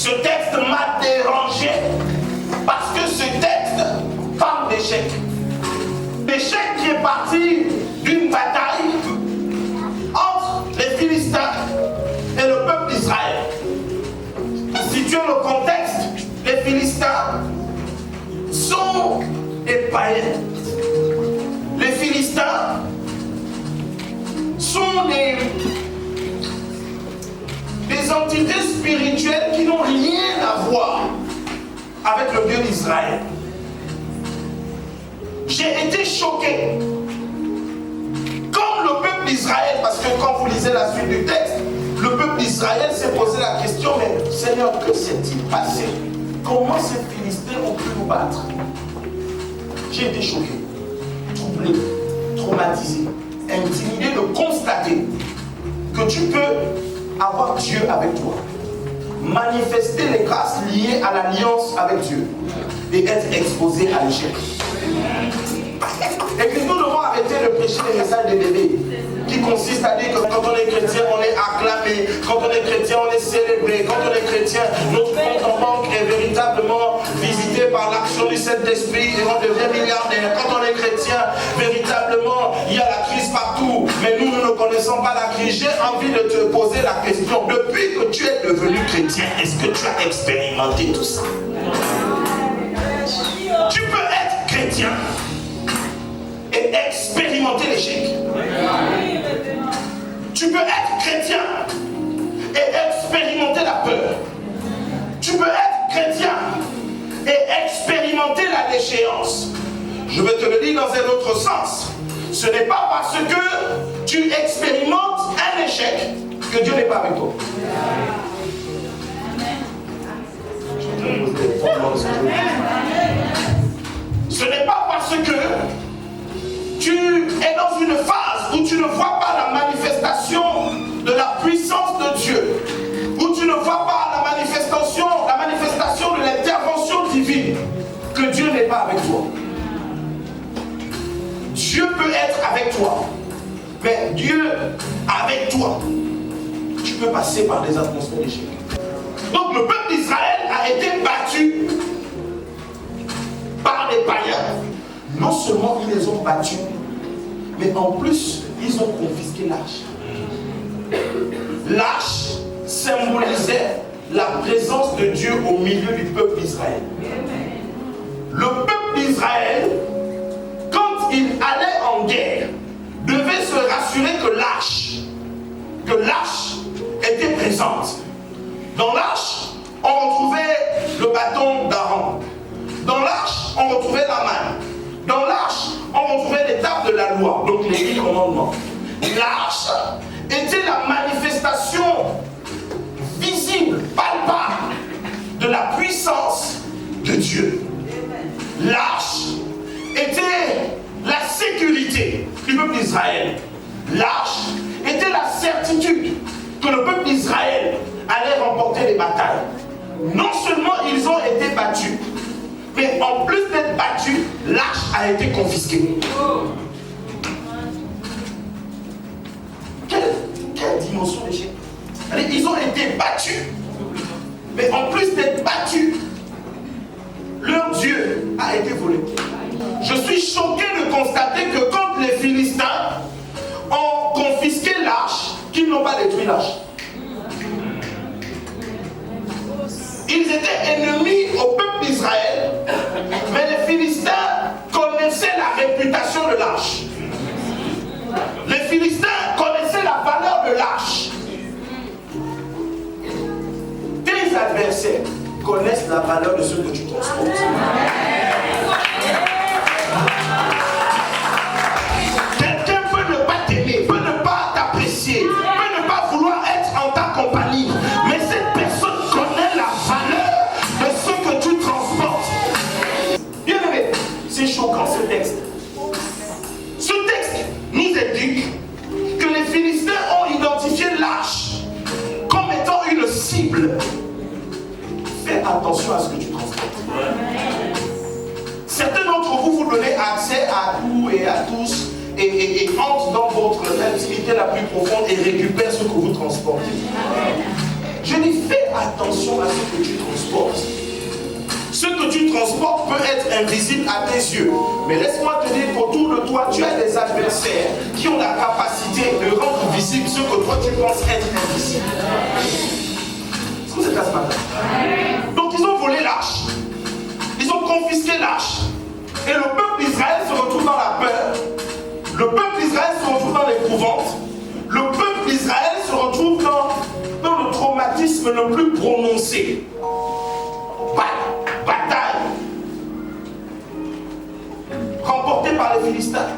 Ce texte m'a dérangé parce que ce texte parle d'échec. L'échec qui est parti d'une bataille entre les Philistins et le peuple d'Israël. Pour situer le contexte, les Philistins sont des païens. Les Philistins sont des entités spirituelles qui n'ont rien à voir avec le Dieu d'Israël. J'ai été choqué. Comme le peuple d'Israël, parce que quand vous lisez la suite du texte, le peuple d'Israël s'est posé la question, mais Seigneur, que s'est-il passé? Comment ces Philistins ont pu nous battre? J'ai été choqué, troublé, traumatisé, intimidé de constater que tu peux avoir Dieu avec toi, manifester les grâces liées à l'alliance avec Dieu et être exposé à l'échec. Et puis nous devons arrêter de prêcher les messages des bébés qui consistent à dire que quand on est chrétien, on est acclamé, quand on est chrétien, on est célébré, quand on est chrétien, notre compte en banque est véritablement visité par l'action du Saint-Esprit et on devient milliardaire. Quand on est chrétien, véritablement, il y a la crise partout, mais nous ne connaissons pas la crise. J'ai envie de te poser la question, depuis que tu es devenu chrétien, est-ce que tu as expérimenté tout ça? Tu peux être chrétien et expérimenter l'échec. Tu peux être chrétien et expérimenter la peur. Tu peux être chrétien et expérimenter la déchéance. Je vais te le dire dans un autre sens. Ce n'est pas parce que tu expérimentes un échec que Dieu n'est pas avec toi. Ce n'est pas parce que tu es dans une phase où tu ne vois pas la manifestation de la puissance de Dieu, où tu ne vois pas la manifestation de l'intervention divine, que Dieu n'est pas avec toi. Dieu peut être avec toi, mais Dieu avec toi, tu peux passer par des atmosphères d'échec. Donc le peuple d'Israël a été battu par des païens. Non seulement ils les ont battus, mais en plus ils ont confisqué l'arche. L'arche symbolisait la présence de Dieu au milieu du peuple d'Israël. Le peuple d'Israël, quand il allait en guerre, devait se rassurer que l'arche était présente. Dans l'arche, on retrouvait le bâton d'Aaron. Dans l'arche, on retrouvait la main. Dans l'arche, on retrouvait les tables de la loi, donc les 10 commandements. L'arche était la manifestation visible, palpable de la puissance de Dieu. L'arche était la sécurité du peuple d'Israël. L'arche était la certitude que le peuple d'Israël allait remporter les batailles. Non seulement ils ont été battus, mais en plus d'être battus, l'arche a été confisquée. Quelle dimension d'échec. Ils ont été battus, mais en plus d'être battus, leur Dieu a été volé. Je suis choqué de constater que quand les Philistins ont confisqué l'arche, qu'ils n'ont pas détruit l'arche. Ils étaient ennemis au peuple d'Israël, mais les Philistins connaissaient la réputation de l'arche. Les Philistins connaissaient la valeur de l'arche. Tes adversaires connaissent la valeur de ce que tu transportes. Quelqu'un peut ne pas t'aimer, peut ne pas t'apprécier, peut ne pas vouloir être en ta compagnie, mais cette personne connaît la valeur de ce que tu transportes. Bien aimé, c'est choquant ce texte. Ce texte nous indique que les Philistins ont identifié l'arche comme étant une cible. Fais attention à ce que tu transportes. Certains d'entre vous, vous donnez accès à tout et à tous et entrent dans votre intimité la plus profonde et récupèrent ce que vous transportez. Je dis fais attention à ce que tu transportes. Ce que tu transportes peut être invisible à tes yeux. Mais laisse-moi te dire qu'autour de toi, tu as des adversaires qui ont la capacité de rendre visible ce que toi tu penses être invisible. Est-ce que vous êtes là ce matin? Donc ils ont volé l'arche. Ils ont confisqué l'arche. Et le peuple d'Israël se retrouve dans la peur. Le peuple d'Israël se retrouve dans l'épouvante. Le peuple d'Israël se retrouve dans le traumatisme le plus prononcé. Bataille remportée par les Philistins.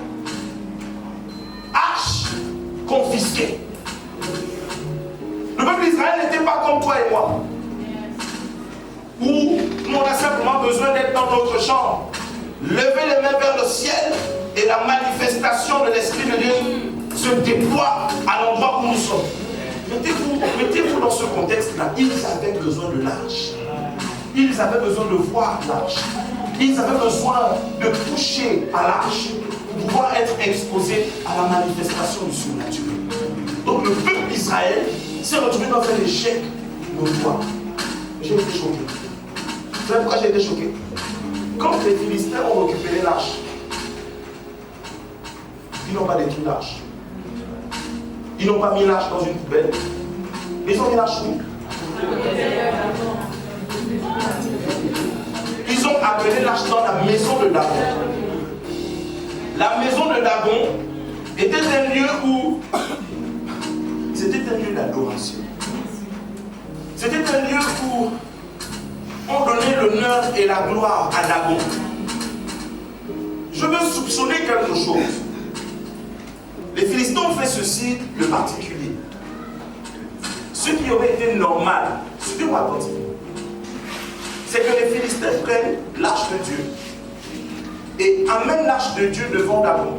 Arche confisquée. Le peuple d'Israël n'était pas comme toi et moi, où nous on a simplement besoin d'être dans notre chambre, lever les mains vers le ciel et la manifestation de l'Esprit de Dieu se déploie à l'endroit où nous sommes. Mettez-vous dans ce contexte-là. Ils avaient besoin de l'arche. Ils avaient besoin de voir l'arche. Ils avaient besoin de toucher à l'arche pour pouvoir être exposés à la manifestation du surnaturel. Donc le peuple d'Israël s'est retrouvé dans un échec notoire. J'ai été choqué. Vous savez pourquoi j'ai été choqué? Quand les Philistins ont récupéré l'arche, ils n'ont pas détruit l'arche. Ils n'ont pas mis l'arche dans une poubelle. Mais ils ont mis l'arche où? Ils ont amené l'arche dans la maison de Dagon. La maison de Dagon était un lieu où c'était un lieu d'adoration. C'était un lieu où on donnait l'honneur et la gloire à Dagon. Je veux soupçonner quelque chose. Les Philistins ont fait ceci de particulier. Ce qui aurait été normal, suivez-moi attentivement, c'est que les Philistins prennent l'arche de Dieu et amènent l'arche de Dieu devant Dagon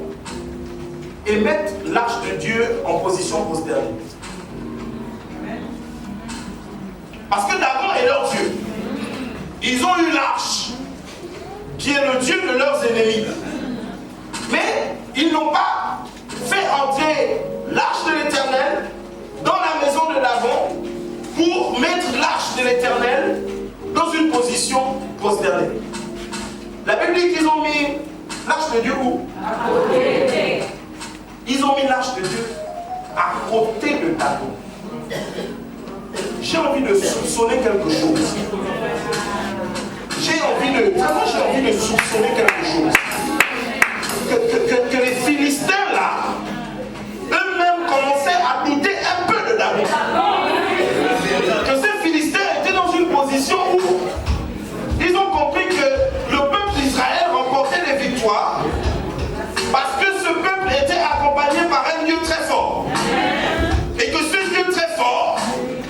et mettent l'arche de Dieu en position postérieure. Parce que Dagon est leur Dieu. Ils ont eu l'arche qui est le Dieu de leurs ennemis. Mais ils n'ont pas fait entrer l'arche de l'Éternel dans la maison de Dagon pour mettre l'arche de l'Éternel dans une position postérieure. La Bible dit qu'ils ont mis l'arche de Dieu où? À côté. Ils ont mis l'arche de Dieu à côté de Dagon. J'ai envie de soupçonner quelque chose. J'ai envie de soupçonner quelque chose. Que les Philistins là, eux-mêmes commençaient à douter un peu de Dagon. Que ces Philistins étaient dans une position où ils ont compris que le peuple d'Israël remportait des victoires parce que ce peuple était accompagné par un Dieu très fort. Et que ce Dieu très fort,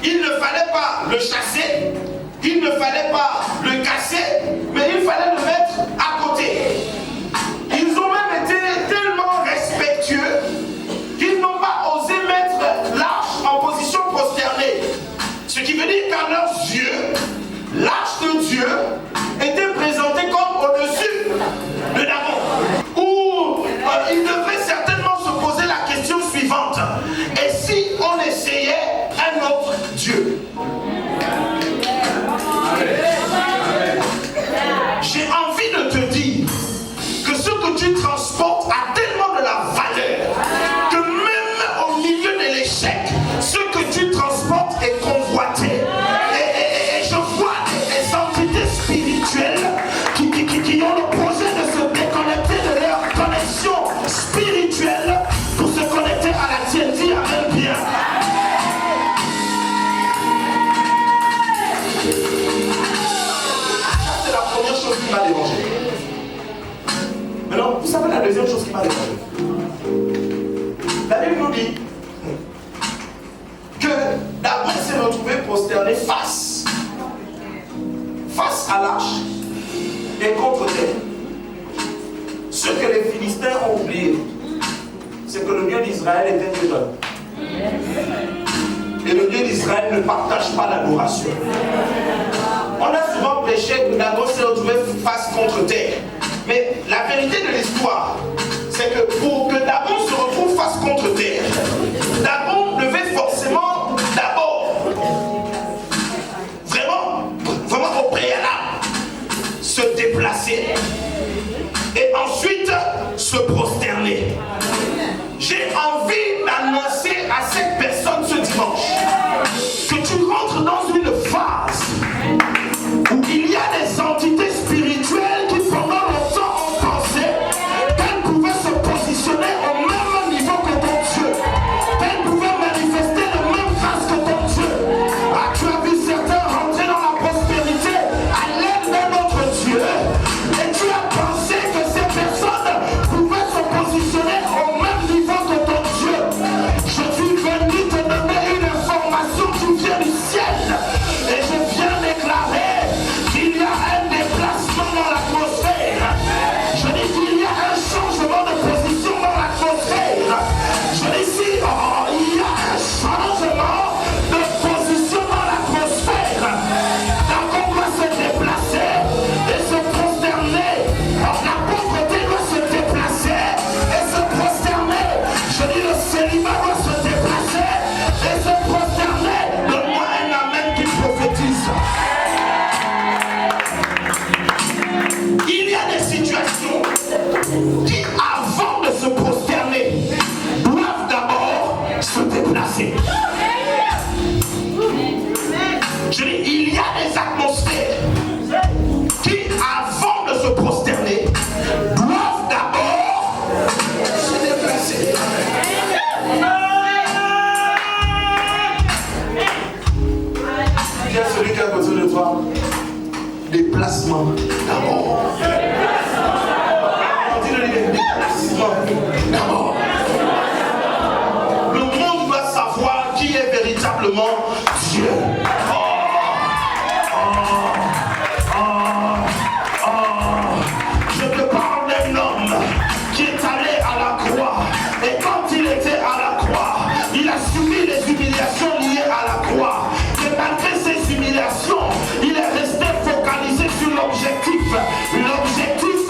il ne fallait pas le chasser, il ne fallait pas le casser, mais il fallait le mettre à côté. Ils ont même été tellement respectueux qu'ils n'ont pas osé mettre l'arche en position prosternée. Ce qui veut dire qu'à leurs yeux, l'arche de Dieu était présentée comme au-dessus de Dagon. Où ils devraient certainement se poser la question suivante. Et si on essayait un autre Dieu? J'ai envie de te dire que ce que tu transportes a tellement de la valeur que même au milieu de l'échec, ce que tu transportes est convoité. Et je vois des entités spirituelles qui ont le projet de se déconnecter de leur connexion spirituelle pour se connecter à la tienne. Dis amen bien. C'est la première chose qui m'a dérangé. Maintenant, vous savez la deuxième chose qui m'a dérangé. La Bible nous dit que Dagon s'est retrouvé prosterné face à l'arche et contre terre. Ce que les Philistins ont oublié, c'est que le Dieu d'Israël est un Dieu d'homme. Et le Dieu d'Israël ne partage pas l'adoration. On a souvent prêché que Dagon s'est retrouvé face contre terre. Mais la vérité de l'histoire, c'est que pour que Dagon se retrouve face contre terre, Dagon devait forcément d'abord autour de toi. Déplacement d'abord. On dit le déplacement d'abord. Le monde doit savoir qui est véritablement Dieu. Je te parle d'un homme qui est allé à la croix. Et quand il était à la croix, il a subi les humiliations liées à la croix. Mais malgré ces humiliations, il est resté focalisé sur l'objectif. L'objectif,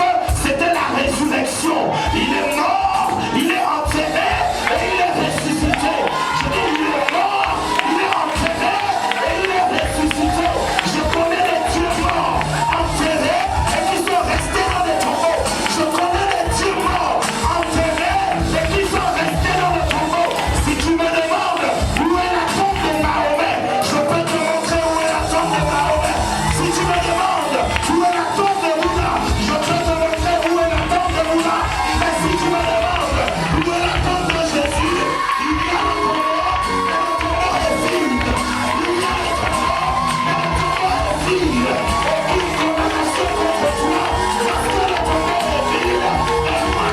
c'était la résurrection. Il est mort, il est enterré et il est ressuscité. Je dis, il est mort, il est enterré et il est ressuscité. Je connais les dieux morts, enterrés et qui sont restés dans les tombeaux. Je connais les dieux morts, enterrés et qui sont restés dans les tombeaux. Si tu me demandes où est la tombe de Mahomet, je peux te montrer où est la tombe de Mahomet. Si tu me demandes où est la tombe de Bouddha, je peux te montrer où est la tombe de Bouddha. Mais si tu me demandes où est la tombe de Jésus, il y a le tombeau, et le tombeau est vide. Il y a le tombeau, et le tombeau est vide. Aucune condamnation contre toi, parce que le tombeau est vide. Et moi,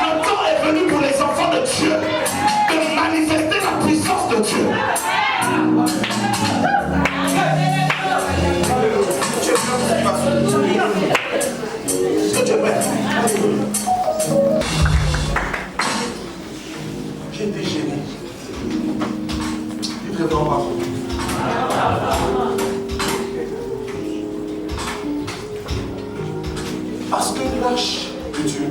le temps est venu pour les enfants de Dieu de manifester la puissance de Dieu. Tu es prêt? J'ai été gêné. Il ne répond pas. Parce que l'arche de Dieu,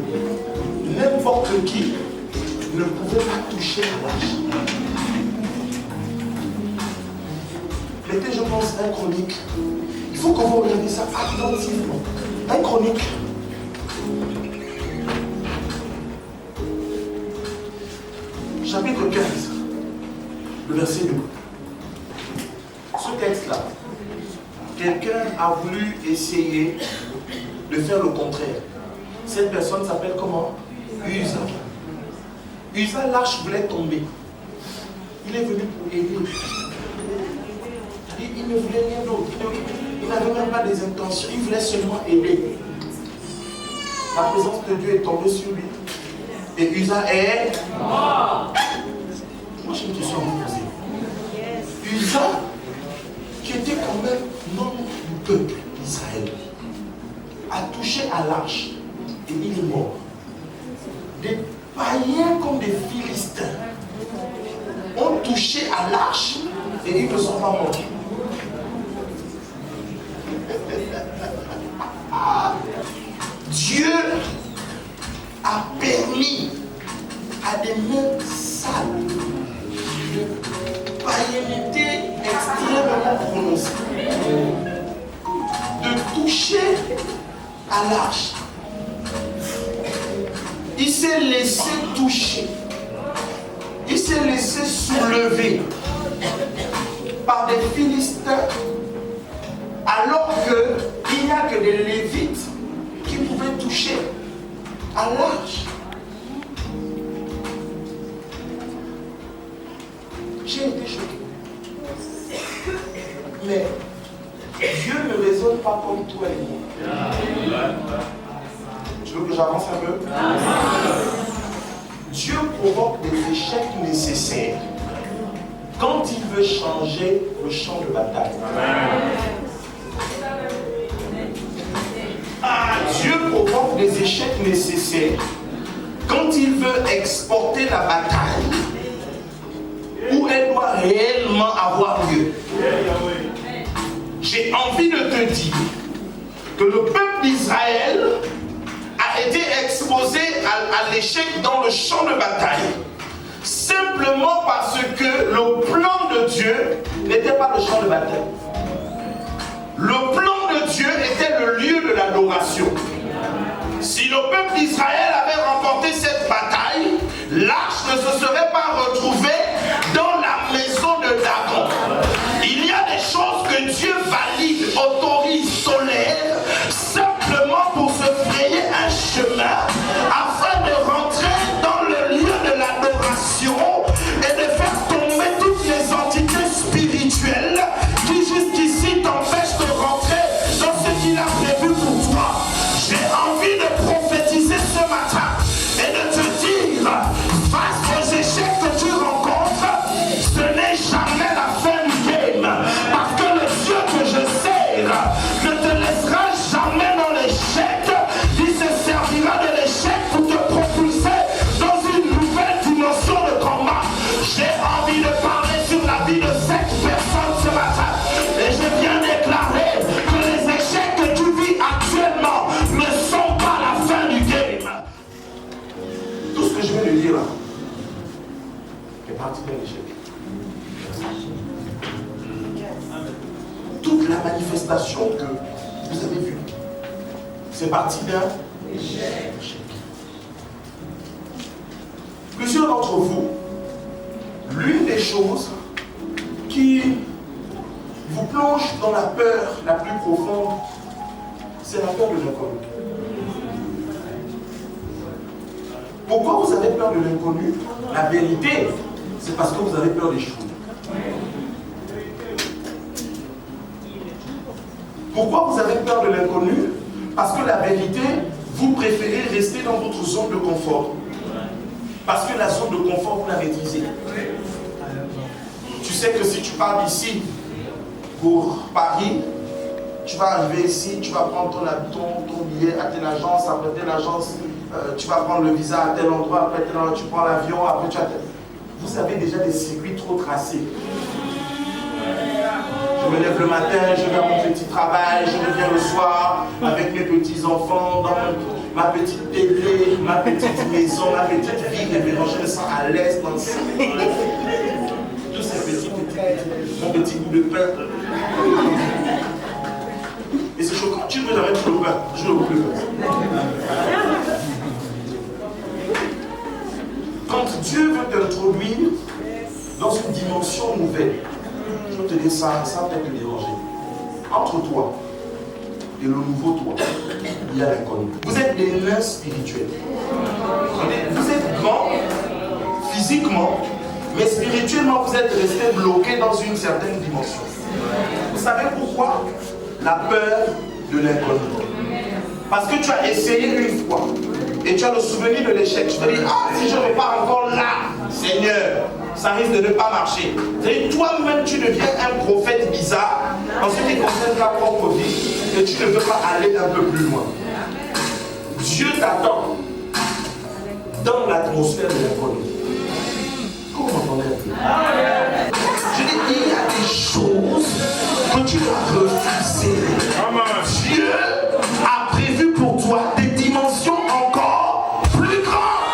n'importe qui ne pouvait pas toucher à l'arche. Mettez, je pense, un chronique. Il faut que vous regardiez ça attentivement. Un chronique. Chapitre 15, le verset 2. Ce texte-là, quelqu'un a voulu essayer de faire le contraire. Cette personne s'appelle comment? Uza. Uza, l'arche voulait tomber. Il est venu pour aider. Il ne voulait rien d'autre. Il n'avait même pas des intentions. Il voulait seulement aider. La présence de Dieu est tombée sur lui. Et Uza est mort. Moi, j'ai une question à vous poser. Uza, qui était quand même non du peuple d'Israël, a touché à l'arche et il est mort. Des païens comme des Philistins ont touché à l'arche et ils ne sont pas morts. Dieu a permis à des mains sales de païenneté extrêmement prononcée de toucher à l'arche. Il s'est laissé toucher. Il s'est laissé soulever par des Philistins alors qu'il n'y a que des Lévites qui pouvaient toucher à l'arche. J'ai été choqué. Mais Dieu ne raisonne pas comme toi et moi. Tu veux que j'avance un peu? Dieu provoque des échecs nécessaires quand il veut changer le champ de bataille. Dieu provoque des échecs nécessaires quand il veut exporter la bataille où elle doit réellement avoir lieu. J'ai envie de te dire que le peuple d'Israël a été exposé à l'échec dans le champ de bataille simplement parce que le plan de Dieu n'était pas le champ de bataille. Le plan de Dieu était le lieu de l'adoration. Si le peuple d'Israël avait remporté cette bataille, l'arche ne se serait pas retrouvée dans la maison de Dagon. Il y a des choses que Dieu valide, autorise, tolère, simplement pour se frayer un chemin afin de rentrer je viens de dire là est parti d'un échec. Toute la manifestation que vous avez vue, c'est parti d'un échec. Plusieurs d'entre vous, l'une des choses qui vous plonge dans la peur la plus profonde, c'est la peur de l'inconnu. Pourquoi vous avez peur de l'inconnu? La vérité, c'est parce que vous avez peur d'échouer. Pourquoi vous avez peur de l'inconnu? Parce que la vérité, vous préférez rester dans votre zone de confort. Parce que la zone de confort, vous la maîtrisez. Tu sais que si tu pars d'ici pour Paris, tu vas arriver ici, tu vas prendre ton billet à telle agence, après telle agence, tu vas prendre le visa à tel endroit, après tel endroit, tu prends l'avion, après tu as... Vous avez déjà des circuits trop tracés. Je me lève le matin, je vais à mon petit travail, je reviens le soir avec mes petits-enfants, dans ma petite télé, ma petite maison, ma petite vie, je me sens à l'aise dans le sang. Tous ces petits, mon petit bout de pain. Et c'est choquant, tu ne veux jamais tout le pain, je ne veux plus le pain. Quand Dieu veut t'introduire dans une dimension nouvelle, je veux te dire ça peut-être te déranger. Entre toi et le nouveau toi, il y a l'inconnu. Vous êtes des nains spirituels. Vous êtes grands physiquement, mais spirituellement, vous êtes restés bloqués dans une certaine dimension. Vous savez pourquoi? La peur de l'inconnu. Parce que tu as essayé une fois et tu as le souvenir de l'échec. Tu te dis, ah, si je ne repars encore là, Seigneur, ça risque de ne pas marcher. Toi-même, tu deviens un prophète bizarre en ce qui concerne ta propre vie et tu ne veux pas aller un peu plus loin. Dieu t'attend dans l'atmosphère de l'inconnu. Comment vous entendez un peu? Je dis, il y a des choses que tu dois refuser. Dieu a prévu pour toi des dimensions encore plus grandes.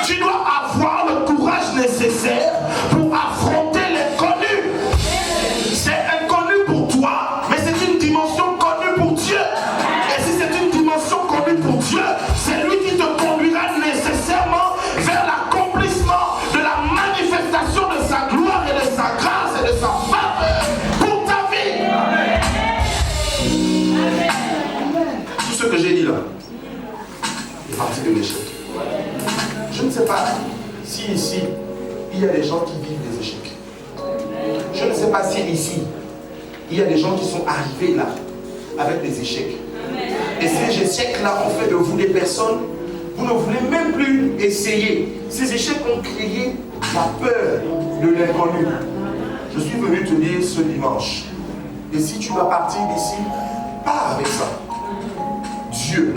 Tu dois avoir le courage nécessaire pour affronter l'inconnu. C'est inconnu pour toi, mais c'est une dimension connue pour Dieu. Et si c'est une dimension connue pour Dieu, c'est lui qui te conduira nécessairement vers l'accomplissement de la manifestation de sa gloire et de sa grâce et de sa faveur pour ta vie. Tout ce que j'ai dit là est parti de l'échec. Je ne sais pas si ici il y a des gens qui vivent des échecs. Je ne sais pas si ici il y a des gens qui sont arrivés là avec des échecs. Et ces échecs-là ont fait de vous des personnes, vous ne voulez même plus essayer. Ces échecs ont créé la peur de l'inconnu. Je suis venu te dire ce dimanche. Et si tu dois partir d'ici, pars avec ça. Dieu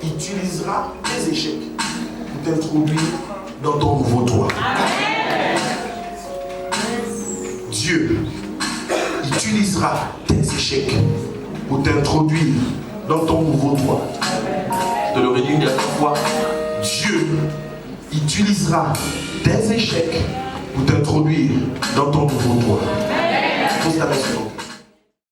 utilisera tes échecs pour t'introduire dans ton nouveau toi. Dieu utilisera tes échecs pour t'introduire dans ton nouveau toi. Je te le redis une dernière fois. Dieu utilisera tes échecs pour t'introduire dans ton nouveau toi. Pose ta main sur nous.